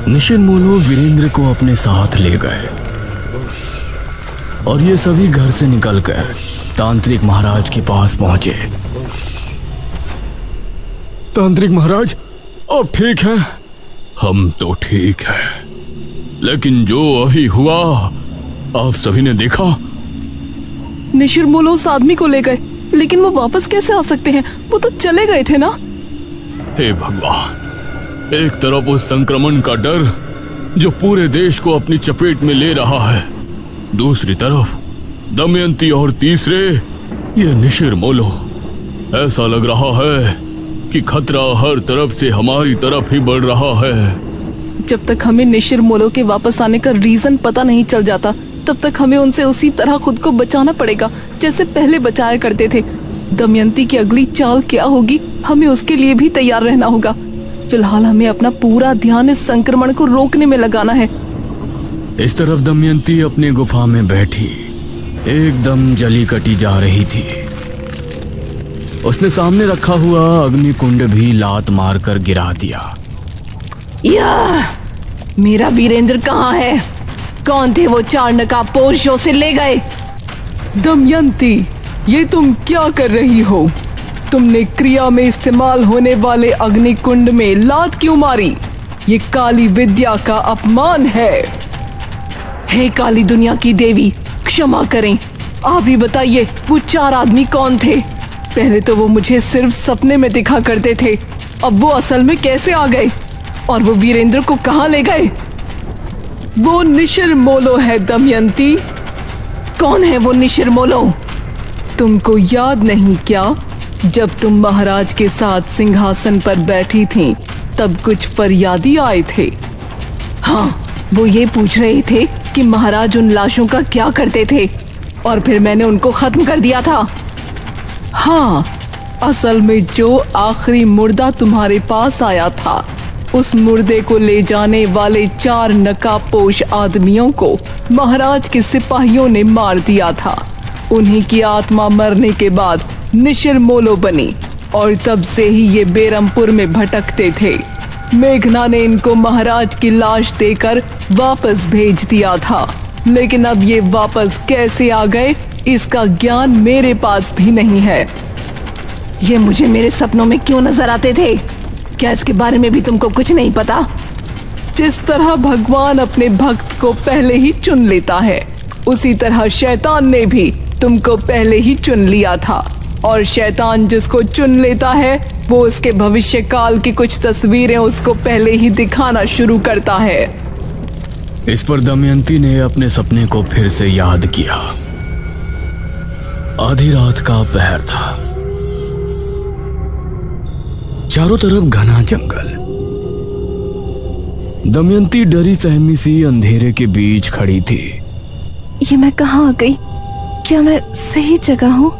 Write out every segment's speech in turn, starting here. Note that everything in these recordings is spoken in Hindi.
निशिर-मोलो वीरेंद्र को अपने साथ ले गए और ये सभी घर से निकलकर तांत्रिक महाराज के पास पहुंचे। तांत्रिक महाराज, आप ठीक हैं? हम तो ठीक हैं, लेकिन जो अभी हुआ आप सभी ने देखा। निशिर-मोलो उस आदमी को ले गए, लेकिन वो वापस कैसे आ सकते हैं? वो तो चले गए थे ना। हे भगवान, एक तरफ उस संक्रमण का डर जो पूरे देश को अपनी चपेट में ले रहा है, दूसरी तरफ दमयंती और तीसरे ये निशिर-मोलो। ऐसा लग रहा है कि खतरा हर तरफ से हमारी तरफ ही बढ़ रहा है। जब तक हमें निशिर-मोलो के वापस आने का रीजन पता नहीं चल जाता, तब तक हमें उनसे उसी तरह खुद को बचाना पड़ेगा जैसे पहले बचाया करते थे। दमयंती की अगली चाल क्या होगी, हमें उसके लिए भी तैयार रहना होगा। फिलहाल हमें अपना पूरा ध्यान इस संक्रमण को रोकने में लगाना है। इस तरफ दमयंती अपनी गुफा में बैठी एकदम जली कटी जा रही थी। उसने सामने रखा हुआ अग्निकुंड भी लात मारकर गिरा दिया। मेरा वीरेंद्र कहाँ है? कौन थे वो 4 नकाबपोश जो उसे ले गए? दमयंती, ये तुम क्या कर रही हो? तुमने क्रिया में इस्तेमाल होने वाले अग्निकुंड में लात क्यों मारी? ये काली विद्या का अपमान है। हे काली दुनिया की देवी, क्षमा करें। आप ही बताइए, वो 4 आदमी कौन थे? पहले तो वो मुझे सिर्फ सपने में दिखा करते थे, अब वो असल में कैसे आ गए? और वो वीरेंद्र को कहाँ ले गए? वो निशिर-मोलो है दमयंती। कौन है वो निशिर-मोलो? तुमको याद नहीं क्या, जब तुम महाराज के साथ सिंहासन पर बैठी थीं, तब कुछ फरियादी आए थे। हाँ, वो ये पूछ रहे थे कि महाराज उन लाशों का क्या करते थे, और फिर मैंने उनको खत्म कर दिया था। हाँ, असल में जो आखिरी मुर्दा तुम्हारे पास आया था, उस मुर्दे को ले जाने वाले 4 नकाबपोश आदमियों को महाराज के सिपाहियों ने मार दिया था। उन्हीं की आत्मा मरने के बाद निशिर-मोलो बनी और तब से ही ये बेरमपुर में भटकते थे। मेघना ने इनको महाराज की लाश देकर वापस भेज दिया था, लेकिन अब ये वापस कैसे आ गए इसका ज्ञान मेरे पास भी नहीं है। ये मुझे मेरे सपनों में क्यों नजर आते थे? क्या इसके बारे में भी तुमको कुछ नहीं पता? जिस तरह भगवान अपने भक्त को पहले ही चुन लेता है, उसी तरह शैतान ने भी तुमको पहले ही चुन लिया था, और शैतान जिसको चुन लेता है वो उसके भविष्य काल की कुछ तस्वीरें उसको पहले ही दिखाना शुरू करता है। इस पर दमयंती ने अपने सपने को फिर से याद किया। आधी रात का पहर था, चारों तरफ घना जंगल। दमयंती डरी सहमी सी अंधेरे के बीच खड़ी थी। ये मैं कहाँ आ गई? क्या मैं सही जगह हूँ?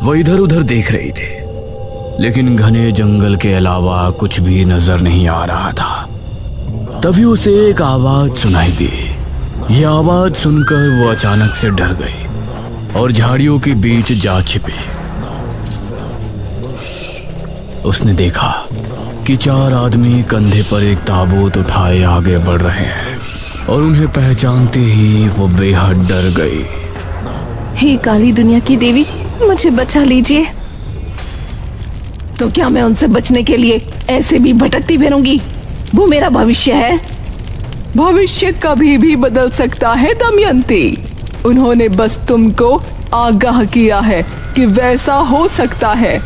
वो इधर उधर देख रही थी, लेकिन घने जंगल के अलावा कुछ भी नजर नहीं आ रहा था। तभी उसे एक आवाज सुनाई दी। ये आवाज सुनकर वो अचानक से डर गई और झाड़ियों के बीच जा छिपी। उसने देखा कि 4 आदमी कंधे पर एक ताबूत उठाए आगे बढ़ रहे हैं, और उन्हें पहचानते ही वो बेहद डर गई। हे काली दुनिया की देवी, मुझे बचा लीजिए। तो क्या मैं उनसे बचने के लिए ऐसे भी भटकती फिरूंगी? वो मेरा भविष्य है। भविष्य कभी भी बदल सकता है दमयंती। उन्होंने बस तुमको आगाह किया है कि वैसा हो सकता है।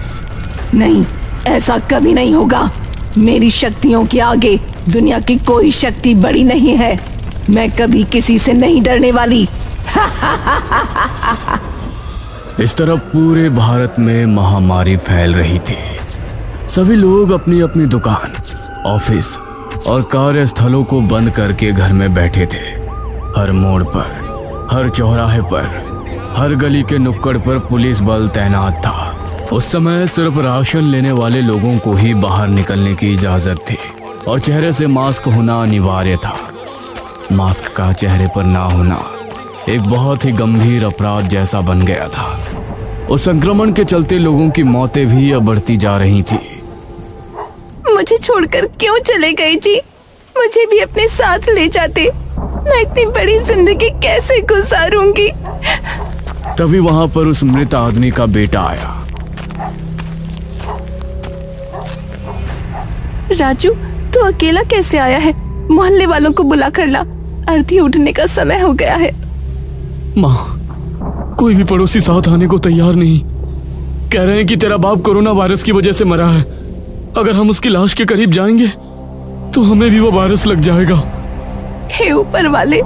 नहीं, ऐसा कभी नहीं होगा। मेरी शक्तियों के आगे दुनिया की कोई शक्ति बड़ी नहीं है। मैं कभी किसी से नहीं डरने वाली। इस तरफ पूरे भारत में महामारी फैल रही थी। सभी लोग अपनी अपनी दुकान, ऑफिस और कार्यस्थलों को बंद करके घर में बैठे थे। हर मोड़ पर, हर चौराहे पर, हर गली के नुक्कड़ पर पुलिस बल तैनात था। उस समय सिर्फ राशन लेने वाले लोगों को ही बाहर निकलने की इजाजत थी, और चेहरे से मास्क होना अनिवार्य था। मास्क का चेहरे पर ना होना एक बहुत ही गंभीर अपराध जैसा बन गया था। उस संक्रमण के चलते लोगों की मौतें भी अब बढ़ती जा रही थी। मुझे छोड़कर क्यों चले गए जी? मुझे भी अपने साथ ले जाते। मैं इतनी बड़ी जिंदगी कैसे गुजारूंगी। तभी वहां पर उस मृत आदमी का बेटा आया। राजू, तू अकेला कैसे आया है? मोहल्ले वालों को बुला कर ला, अर्थी उठने का समय हो गया है। माँ, कोई भी पड़ोसी साथ आने को तैयार नहीं। कह रहे हैं कि तेरा बाप कोरोना वायरस की वजह से मरा है। अगर हम उसकी लाश के करीब जाएंगे तो हमें भी वो वायरस लग जाएगा। हे ऊपर वाले,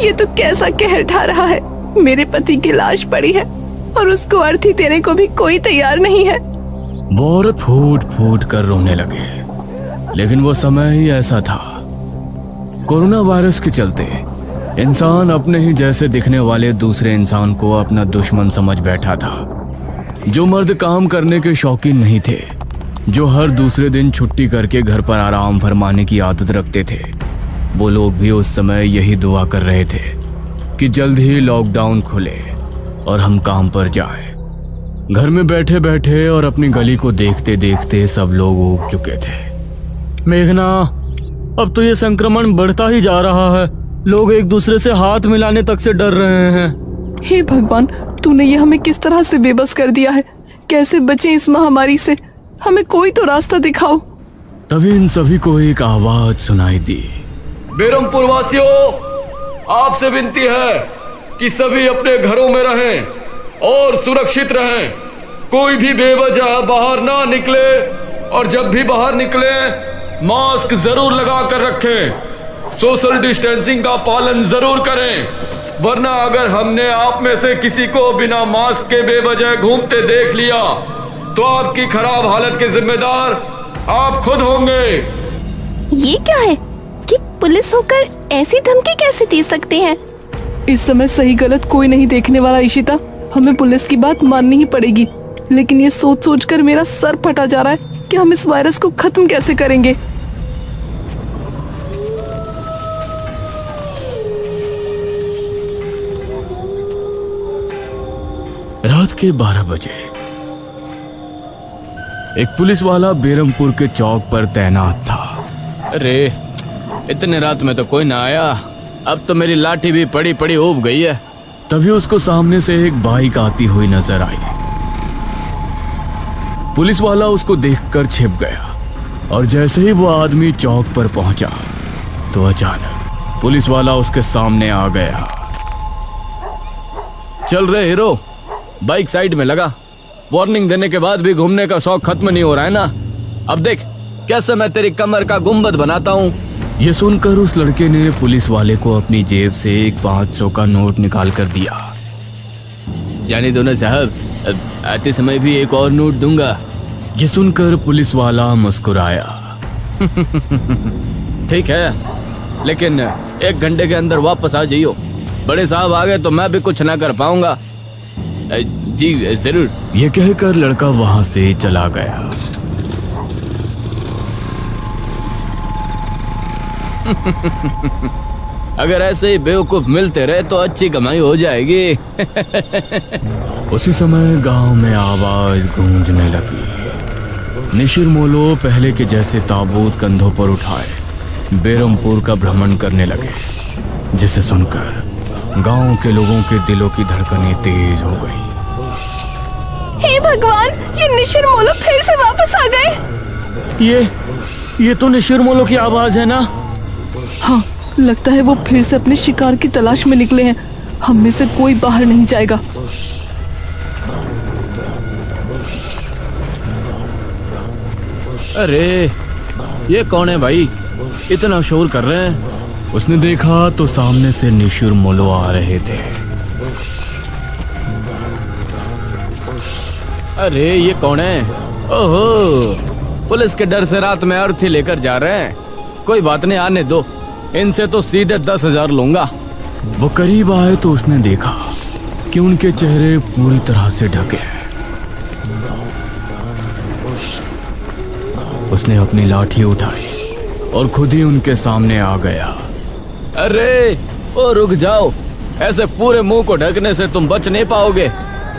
ये तो कैसा कहर ढा रहा है। मेरे पति की लाश पड़ी है और उसको अर्थी देने को भी कोई तैयार नहीं है। वो औरत फूट फूट कर रोने लगे, लेकिन वो समय ही ऐसा था। कोरोना वायरस के चलते इंसान अपने ही जैसे दिखने वाले दूसरे इंसान को अपना दुश्मन समझ बैठा था। जो मर्द काम करने के शौकीन नहीं थे, जो हर दूसरे दिन छुट्टी करके घर पर आराम फरमाने की आदत रखते थे, वो लोग भी उस समय यही दुआ कर रहे थे कि जल्द ही लॉकडाउन खुले और हम काम पर जाएं। घर में बैठे बैठे और अपनी गली को देखते देखते सब लोग ऊब चुके थे। मेघना, अब तो ये संक्रमण बढ़ता ही जा रहा है। लोग एक दूसरे से हाथ मिलाने तक से डर रहे हैं। हे भगवान, तूने ये हमें किस तरह से बेबस कर दिया है। कैसे बचे इस महामारी से? हमें कोई तो रास्ता दिखाओ। तभी इन सभी को एक आवाज सुनाई दी। बेरमपुर वासियों, आपसे विनती है कि सभी अपने घरों में रहें और सुरक्षित रहें। कोई भी बेवजह बाहर ना निकले और जब भी बाहर निकले मास्क जरूर लगा कर रखें। सोशल डिस्टेंसिंग का पालन जरूर करें, वरना अगर हमने आप में से किसी को बिना मास्क के बेवजह घूमते देख लिया तो आपकी खराब हालत के जिम्मेदार आप खुद होंगे। ये क्या है कि पुलिस होकर ऐसी धमकी कैसे दे सकते हैं? इस समय सही गलत कोई नहीं देखने वाला इशिता। हमें पुलिस की बात माननी ही पड़ेगी। लेकिन ये सोच सोच कर मेरा सर फटा जा रहा है कि हम इस वायरस को खत्म कैसे करेंगे। रात के 12 बजे एक पुलिस वाला बेरमपुर के चौक पर तैनात था। अरे, इतने रात में तो कोई ना आया। अब तो मेरी लाठी भी पड़ी पड़ी ऊब गई है। तभी उसको सामने से एक बाइक आती हुई नजर आई। पुलिस वाला उसको देखकर छिप गया और जैसे ही वो आदमी चौक पर पहुंचा तो अचानक पुलिस वाला उसके सामने आ गया। चल रहे हीरो, बाइक साइड में लगा। वार्निंग देने के बाद भी घूमने का शौक खत्म नहीं हो रहा है ना। अब देख कैसे मैं तेरी कमर का गुंबद बनाता हूँ। ये सुनकर उस लड़के ने पुलिस वाले को अपनी जेब से एक 500 का नोट निकाल कर दिया। जाने दो ना साहब, आते समय भी एक और नोट दूंगा। ये सुनकर पुलिस वाला मुस्कुराया। ठीक है, लेकिन 1 घंटे के अंदर वापस आ जाइयो। बड़े साहब आ गए तो मैं भी कुछ ना कर पाऊंगा। जी जरूर। ये कहकर लड़का वहां से चला गया। अगर ऐसे ही बेवकूफ मिलते रहे तो अच्छी कमाई हो जाएगी। उसी समय गांव में आवाज गूंजने लगी। निशिर मोलो पहले के जैसे ताबूत कंधों पर उठाए बेरमपुर का भ्रमण करने लगे, जिसे सुनकर गांव के लोगों के दिलों की धड़कनें तेज हो गई। हे भगवान, ये निशिर मोलो फिर से वापस आ गए। ये तो निशिर मोलो की आवाज है ना? हाँ, लगता है वो फिर से अपने शिकार की तलाश में निकले हैं। हम में से कोई बाहर नहीं जाएगा। अरे, ये कौन है भाई, इतना शोर कर रहे हैं? उसने देखा तो सामने से निशिर मोलो आ रहे थे। अरे, ये कौन है? ओहो, पुलिस के डर से रात में अर्थी लेकर जा रहे हैं। कोई बात नहीं, आने दो। इनसे तो सीधे 10,000 लूंगा। वो करीब आए तो उसने देखा कि उनके चेहरे पूरी तरह से ढके हैं। उसने अपनी लाठी उठाई और खुद ही उनके सामने आ गया। अरे, ओ रुक जाओ, ऐसे पूरे मुंह को ढकने से तुम बच नहीं पाओगे।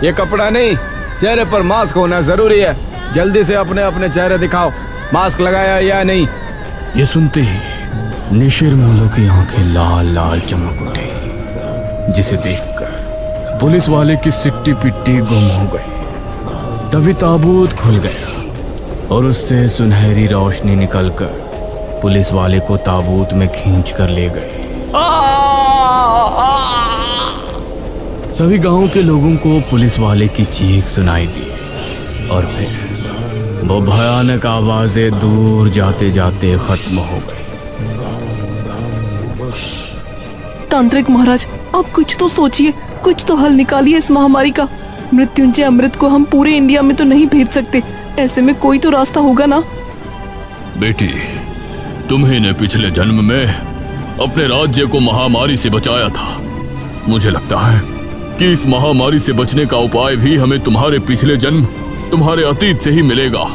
ये कपड़ा नहीं, चेहरे पर मास्क होना जरूरी है। जल्दी से अपने अपने चेहरे दिखाओ, मास्क लगाया या नहीं। ये सुनते ही निशिर मोलो की आंखें लाल लाल चमक उठी, जिसे देखकर पुलिस वाले की सिट्टी पिट्टी गुम हो गई। तभी ताबूत खुल गया और उससे सुनहरी रोशनी निकलकर पुलिस वाले को ताबूत में खींच कर ले गई। सभी गांव के लोगों को पुलिस वाले की चीख सुनाई दी और फिर वो भयानक आवाजें दूर जाते जाते खत्म हो गई। तांत्रिक महाराज, आप कुछ तो सोचिए, कुछ तो हल निकालिए इस महामारी का। मृत्युंजय अमृत को हम पूरे इंडिया में तो नहीं भेज सकते, ऐसे में कोई तो रास्ता होगा ना। बेटी, तुम्ही ने पिछले जन्म में अपने राज्य को महामारी से बचाया था। मुझे लगता है कि इस महामारी से बचने का उपाय भी हमें तुम्हारे पिछले जन्म, तुम्हारे अतीत से ही मिलेगा।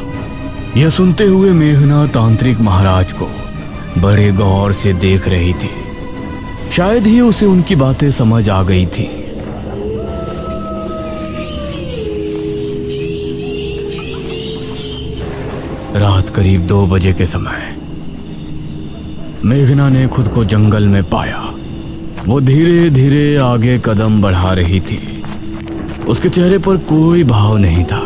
यह सुनते हुए मेघना तांत्रिक महाराज को बड़े गौर से देख रही थी। शायद ही उसे उनकी बातें समझ आ गई थी। रात करीब 2 बजे के समय मेघना ने खुद को जंगल में पाया। वो धीरे धीरे आगे कदम बढ़ा रही थी। उसके चेहरे पर कोई भाव नहीं था।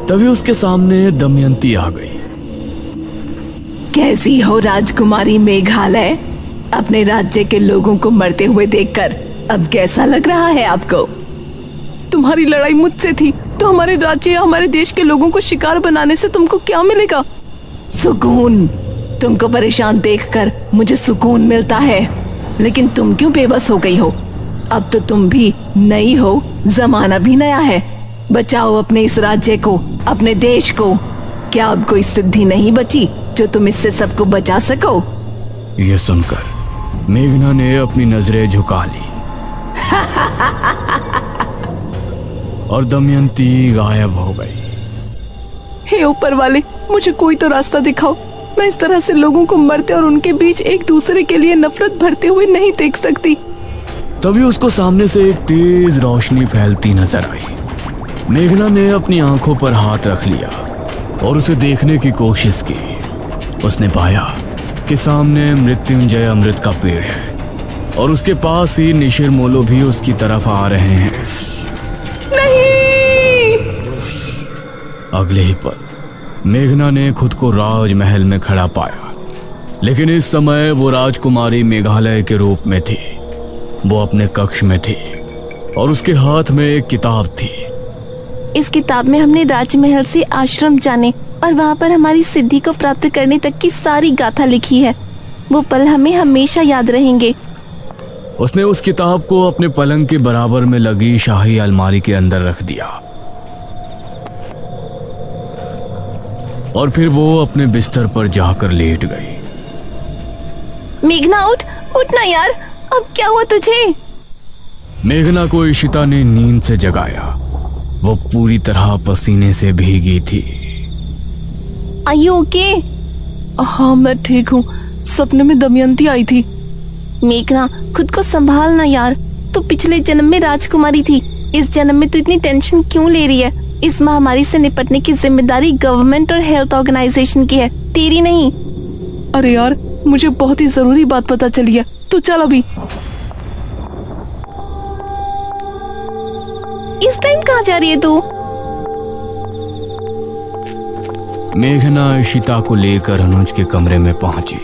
तभी उसके सामने दमयंती आ गई। कैसी हो राजकुमारी मेघालय? अपने राज्य के लोगों को मरते हुए देखकर अब कैसा लग रहा है आपको? तुम्हारी लड़ाई मुझसे थी तो हमारे राज्य या हमारे देश के लोगों को शिकार बनाने से तुमको क्या मिलेगा? सुकून। तुमको परेशान देखकर मुझे सुकून मिलता है, लेकिन तुम क्यों बेबस हो गई हो? अब तो तुम भी नई हो, जमाना भी नया है। बचाओ अपने इस राज्य को, अपने देश को। क्या अब कोई सिद्धि नहीं बची जो तुम इससे सबको बचा सको? यह सुनकर मेघना ने अपनी नजरें झुका ली और दमयंती गायब हो गई। हे ऊपर वाले, मुझे कोई तो रास्ता दिखाओ। मैं इस तरह से लोगों को मरते और उनके बीच एक दूसरे के लिए नफरत भरते हुए नहीं देख सकती। तभी उसको सामने से एक तेज रोशनी फैलती नजर आई। मेघना ने अपनी आंखों पर हाथ रख लिया और उसे देखने की कोशिश की। उसने पाया कि सामने मृत्युंजय अमृत का पेड़ है और उसके पास ही निशिर मोलो भी उसकी तरफ आ रहे हैं। नहीं! अगले ही पल मेघना ने खुद को राजमहल में खड़ा पाया, लेकिन इस समय वो राजकुमारी मेघालय के रूप में थी। वो अपने कक्ष में थी और उसके हाथ में एक किताब थी। इस किताब में हमने राजमहल से आश्रम जाने और वहाँ पर हमारी सिद्धि को प्राप्त करने तक की सारी गाथा लिखी है। वो पल हमें हमेशा याद रहेंगे। उसने उस किताब को अपने पलंग के बराबर में लगी शाही अलमारी के अंदर रख दिया और फिर वो अपने बिस्तर पर जाकर लेट गई। मेघना उठ, उठ ना यार, अब क्या हुआ तुझे? मेघना को इशिता ने नींद से जगाया। वो पूरी तरह पसीने से भीगी थी। Are you okay? हाँ, मैं ठीक हूँ। सपने में दमयंती आई थी। मेघना, खुद को संभाल ना यार। तो पिछले जन्म में राजकुमारी थी, इस जन्म में तू इतनी टेंशन क्यों ले रही है? इस महामारी से निपटने की जिम्मेदारी गवर्नमेंट और हेल्थ ऑर्गेनाइजेशन की है, तेरी नहीं। अरे यार, मुझे बहुत ही जरूरी बात पता चली है। तू चल अभी। इस टाइम कहाँ जा रही है तू? मेघना इशिता को लेकर अनुज के कमरे में पहुंची।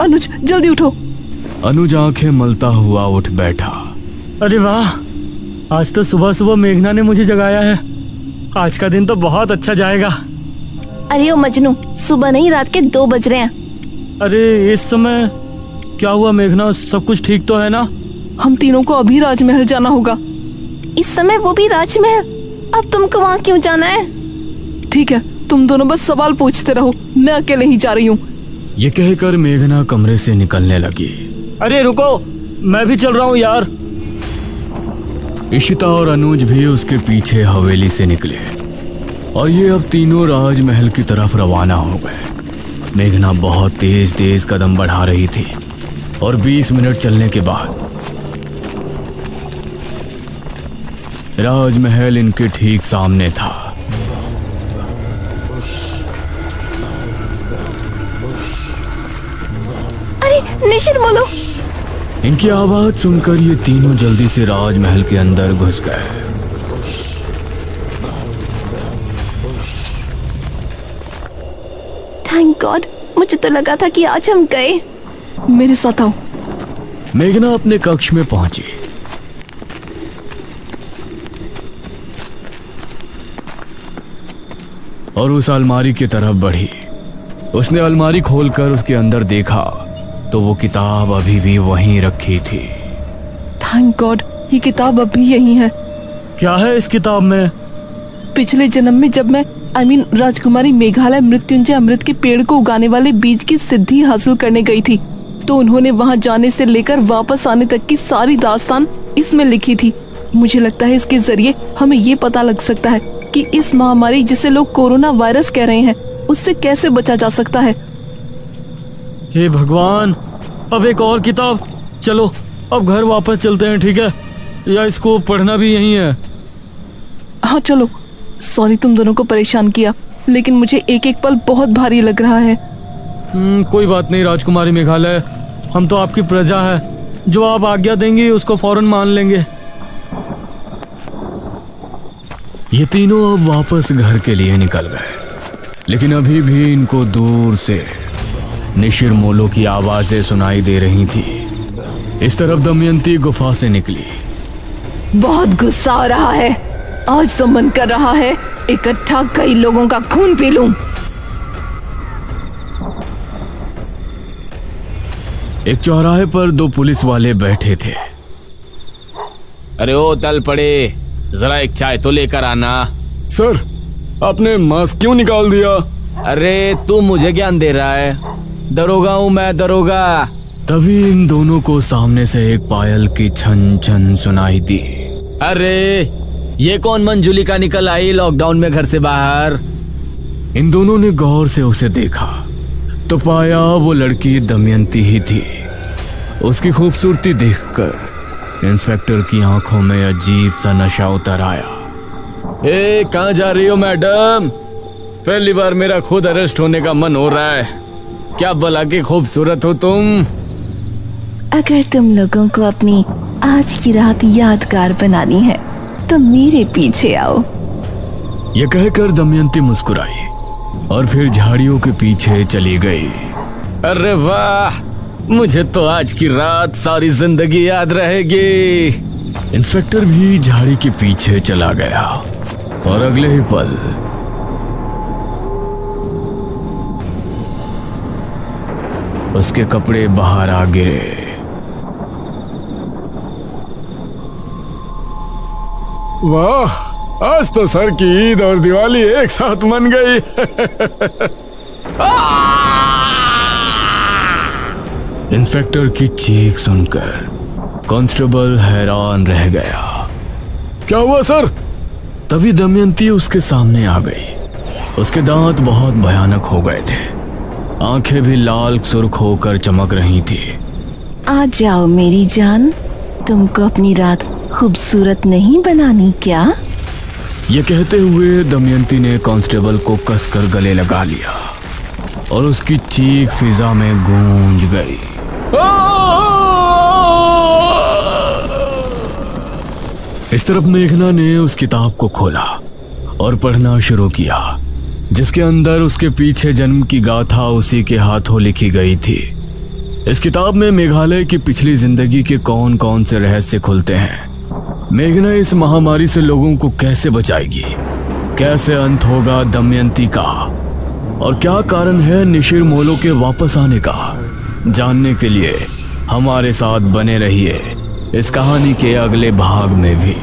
अनुज, जल्दी उठो। अनुज आंखें मलता हुआ उठ बैठा। अरे वाह, आज तो सुबह सुबह मेघना ने मुझे जगाया है। आज का दिन तो बहुत अच्छा जाएगा। अरे ओ मजनू, सुबह नहीं, रात के 2 बज रहे हैं। अरे इस समय क्या हुआ मेघना, सब कुछ ठीक तो है ना? हम तीनों को अभी राजमहल जाना होगा। इस समय वो भी राजमहल? अब तुमको वहाँ क्यों जाना है? ठीक है, तुम दोनों बस सवाल पूछते रहो, मैं अकेले ही जा रही हूँ। ये कहकर मेघना कमरे से निकलने लगी। अरे रुको, मैं भी चल रहा हूँ यार। इशिता और अनुज भी उसके पीछे हवेली से निकले और ये अब तीनों राजमहल की तरफ रवाना हो गए। मेघना बहुत तेज तेज कदम बढ़ा रही थी और 20 मिनट चलने के बाद राजमहल इनके ठीक सामने था। अरे निशिर बोलो। इनकी आवाज सुनकर ये तीनों जल्दी से राजमहल के अंदर घुस गए। थैंक गॉड, मुझे तो लगा था कि आज हम गए। मेरे साथ आओ। मेघना अपने कक्ष में पहुंची। और उस अलमारी की तरफ बढ़ी। उसने अलमारी खोलकर उसके अंदर देखा तो वो किताब अभी भी वहीं रखी थी। थैंक गॉड, ये किताब अभी यही है। क्या है इस किताब में? पिछले जन्म में जब मैं राजकुमारी मेघालय मृत्युंजय अमृत के पेड़ को उगाने वाले बीज की सिद्धि हासिल करने गई थी, तो उन्होंने वहां जाने से लेकर वापस आने तक की सारी दास्तान इसमें लिखी थी। मुझे लगता है इसके जरिए हमें ये पता लग सकता है कि इस महामारी जिसे लोग कोरोना वायरस कह रहे हैं उससे कैसे बचा जा सकता है। हे भगवान, अब एक और किताब। चलो अब घर वापस चलते हैं, ठीक है? या इसको पढ़ना भी यही है? हाँ चलो। सॉरी तुम दोनों को परेशान किया, लेकिन मुझे एक एक पल बहुत भारी लग रहा है। कोई बात नहीं राजकुमारी मेघालय, हम तो आपकी प्रजा है। जो आप आज्ञा देंगी उसको फौरन मान लेंगे। ये तीनों अब वापस घर के लिए निकल गए, लेकिन अभी भी इनको दूर से निशिर मोलो की आवाजें सुनाई दे रही थी। इस तरफ दमयंती गुफा से निकली। बहुत गुस्सा आ रहा है। आज तो मन कर रहा है इकट्ठा कई लोगों का खून पी लूं। एक चौराहे पर दो पुलिस वाले बैठे थे। अरे ओ तल पड़े, जरा एक चाय तो लेकर आना। सर, आपने मास्क क्यों निकाल दिया? अरे तू मुझे ज्ञान दे रहा है? दरोगा हूँ मैं, दरोगा। तभी इन दोनों को सामने से एक पायल की छन छन सुनाई दी। अरे ये कौन मंजुलिका निकल आई लॉकडाउन में घर से बाहर? इन दोनों ने गौर से उसे देखा तो पाया वो लड़की दमयंती ही थी। उसकी खूबसूरती देखकर इंस्पेक्टर की आंखों में अजीब सा नशा उतर आया। ए कहाँ जा रही हो मैडम? पहली बार मेरा खुद अरेस्ट होने का मन हो रहा है। क्या भला की खूबसूरत हो तुम। अगर तुम लोगों को अपनी आज की रात यादगार बनानी है तो मेरे पीछे आओ। यह कहकर दमयंती मुस्कुराई और फिर झाड़ियों के पीछे चली गई। अरे वाह, मुझे तो आज की रात सारी जिंदगी याद रहेगी। इंस्पेक्टर भी झाड़ी के पीछे चला गया और अगले ही पल उसके कपड़े बाहर आ गिरे। वाह, आज तो सर की ईद और दिवाली एक साथ मन गई। इंस्पेक्टर की चीख सुनकर कांस्टेबल हैरान रह गया। क्या हुआ सर? तभी दमयंती उसके सामने आ गई। उसके दांत बहुत भयानक हो गए थे, आंखें भी लाल सुर्ख होकर चमक रही थी। आ जाओ मेरी जान, तुमको अपनी रात खूबसूरत नहीं बनानी क्या? ये कहते हुए दमयंती ने कांस्टेबल को कसकर गले लगा लिया और उसकी चीख फिजा में गूंज गई। इस तरफ मेघना ने उस किताब को खोला और पढ़ना शुरू किया, जिसके अंदर उसके पीछे जन्म की गाथा उसी के हाथों लिखी गई थी। इस किताब में मेघालय की पिछली जिंदगी के कौन कौन से रहस्य खुलते हैं। मेघना इस महामारी से लोगों को कैसे बचाएगी, कैसे अंत होगा दमयंती का, और क्या कारण है निशिर मोलो के वापस आने का। जानने के लिए हमारे साथ बने रहिए इस कहानी के अगले भाग में भी।